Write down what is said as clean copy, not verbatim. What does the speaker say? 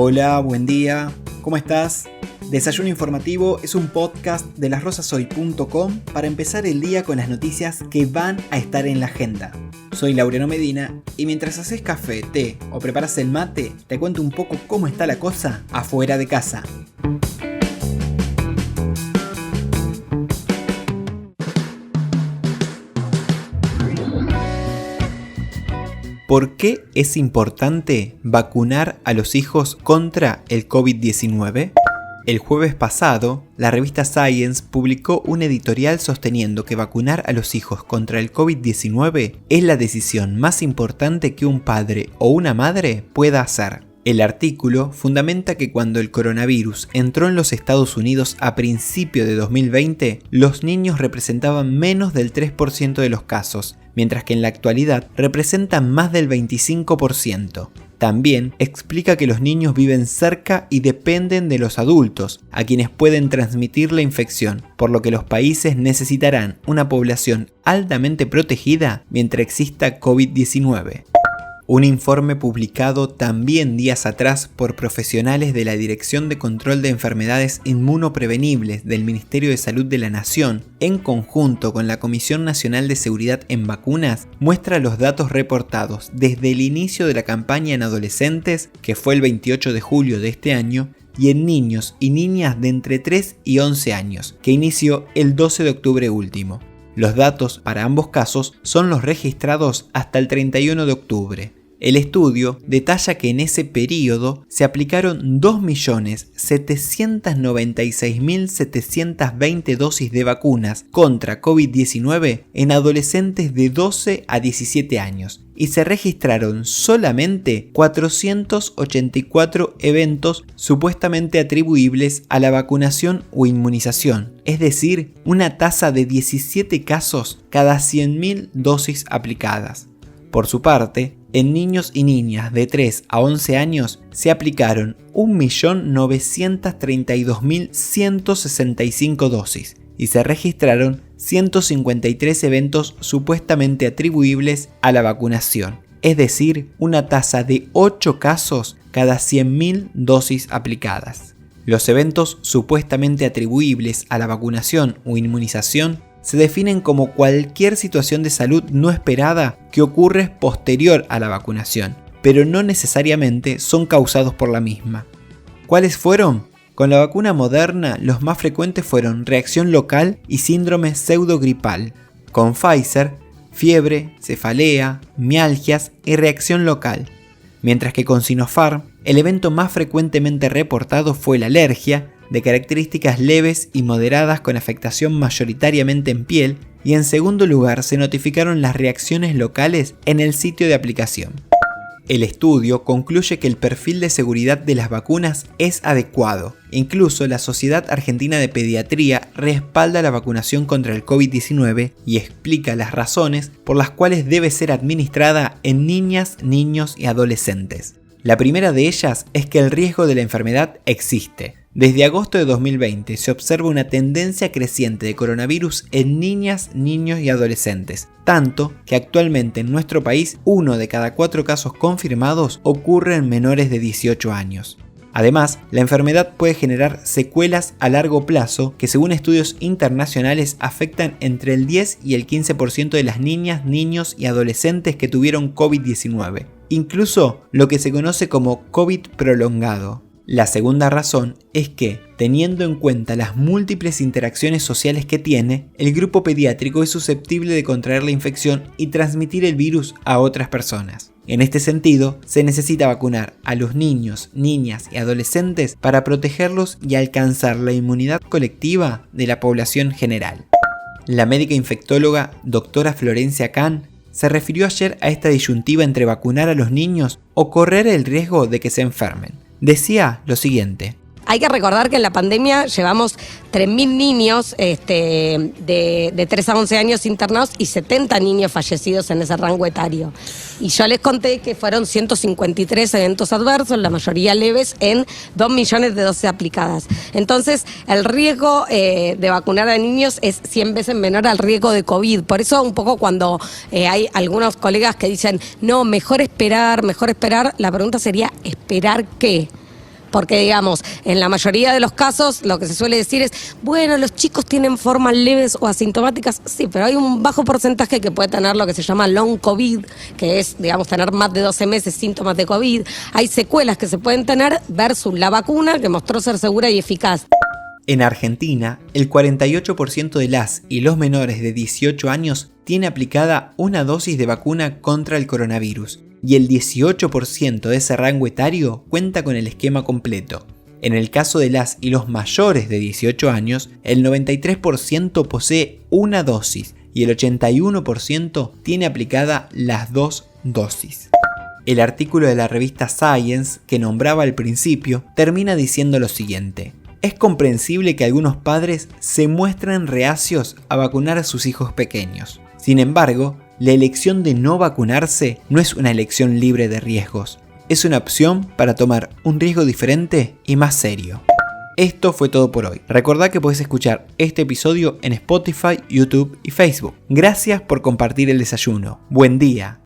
Hola, buen día, ¿cómo estás? Desayuno Informativo es un podcast de lasrosasoy.com para empezar el día con las noticias que van a estar en la agenda. Soy Laureano Medina y mientras haces café, té o preparas el mate, te cuento un poco cómo está la cosa afuera de casa. ¿Por qué es importante vacunar a los hijos contra el COVID-19? El jueves pasado, la revista Science publicó un editorial sosteniendo que vacunar a los hijos contra el COVID-19 es la decisión más importante que un padre o una madre pueda hacer. El artículo fundamenta que cuando el coronavirus entró en los Estados Unidos a principios de 2020, los niños representaban menos del 3% de los casos, mientras que en la actualidad representan más del 25%. También explica que los niños viven cerca y dependen de los adultos, a quienes pueden transmitir la infección, por lo que los países necesitarán una población altamente protegida mientras exista COVID-19. Un informe publicado también días atrás por profesionales de la Dirección de Control de Enfermedades Inmunoprevenibles del Ministerio de Salud de la Nación, en conjunto con la Comisión Nacional de Seguridad en Vacunas, muestra los datos reportados desde el inicio de la campaña en adolescentes, que fue el 28 de julio de este año, y en niños y niñas de entre 3 y 11 años, que inició el 12 de octubre último. Los datos para ambos casos son los registrados hasta el 31 de octubre. El estudio detalla que en ese periodo se aplicaron 2.796.720 dosis de vacunas contra COVID-19 en adolescentes de 12 a 17 años y se registraron solamente 484 eventos supuestamente atribuibles a la vacunación o inmunización, es decir, una tasa de 17 casos cada 100.000 dosis aplicadas. Por su parte, en niños y niñas de 3 a 11 años se aplicaron 1.932.165 dosis y se registraron 153 eventos supuestamente atribuibles a la vacunación, es decir, una tasa de 8 casos cada 100.000 dosis aplicadas. Los eventos supuestamente atribuibles a la vacunación o inmunización se definen como cualquier situación de salud no esperada que ocurre posterior a la vacunación, pero no necesariamente son causados por la misma. ¿Cuáles fueron? Con la vacuna Moderna, los más frecuentes fueron reacción local y síndrome pseudogripal. Con Pfizer, fiebre, cefalea, mialgias y reacción local. Mientras que con Sinopharm, el evento más frecuentemente reportado fue la alergia, de características leves y moderadas con afectación mayoritariamente en piel, y en segundo lugar se notificaron las reacciones locales en el sitio de aplicación. El estudio concluye que el perfil de seguridad de las vacunas es adecuado. Incluso la Sociedad Argentina de Pediatría respalda la vacunación contra el COVID-19 y explica las razones por las cuales debe ser administrada en niñas, niños y adolescentes. La primera de ellas es que el riesgo de la enfermedad existe. Desde agosto de 2020 se observa una tendencia creciente de coronavirus en niñas, niños y adolescentes, tanto que actualmente en nuestro país 1 de cada 4 casos confirmados ocurre en menores de 18 años. Además, la enfermedad puede generar secuelas a largo plazo que según estudios internacionales afectan entre el 10 y el 15% de las niñas, niños y adolescentes que tuvieron COVID-19, incluso lo que se conoce como COVID prolongado. La segunda razón es que, teniendo en cuenta las múltiples interacciones sociales que tiene, el grupo pediátrico es susceptible de contraer la infección y transmitir el virus a otras personas. En este sentido, se necesita vacunar a los niños, niñas y adolescentes para protegerlos y alcanzar la inmunidad colectiva de la población general. La médica infectóloga doctora Florencia Kahn se refirió ayer a esta disyuntiva entre vacunar a los niños o correr el riesgo de que se enfermen. Decía lo siguiente: Hay que recordar que en la pandemia llevamos 3.000 niños de 3 a 11 años internados y 70 niños fallecidos en ese rango etario. Y yo les conté que fueron 153 eventos adversos, la mayoría leves, en 2 millones de dosis aplicadas. Entonces, el riesgo de vacunar a niños es 100 veces menor al riesgo de COVID. Por eso, un poco cuando hay algunos colegas que dicen, no, mejor esperar, la pregunta sería, ¿esperar qué? Porque, digamos, en la mayoría de los casos lo que se suele decir es, bueno, los chicos tienen formas leves o asintomáticas. Sí, pero hay un bajo porcentaje que puede tener lo que se llama long COVID, que es, digamos, tener más de 12 meses síntomas de COVID. Hay secuelas que se pueden tener versus la vacuna, que mostró ser segura y eficaz. En Argentina, el 48% de las y los menores de 18 años tiene aplicada una dosis de vacuna contra el coronavirus, y el 18% de ese rango etario cuenta con el esquema completo. En el caso de las y los mayores de 18 años, el 93% posee una dosis y el 81% tiene aplicada las 2 dosis. El artículo de la revista Science que nombraba al principio termina diciendo lo siguiente: es comprensible que algunos padres se muestren reacios a vacunar a sus hijos pequeños. Sin embargo, la elección de no vacunarse no es una elección libre de riesgos. Es una opción para tomar un riesgo diferente y más serio. Esto fue todo por hoy. Recordá que podés escuchar este episodio en Spotify, YouTube y Facebook. Gracias por compartir el desayuno. Buen día.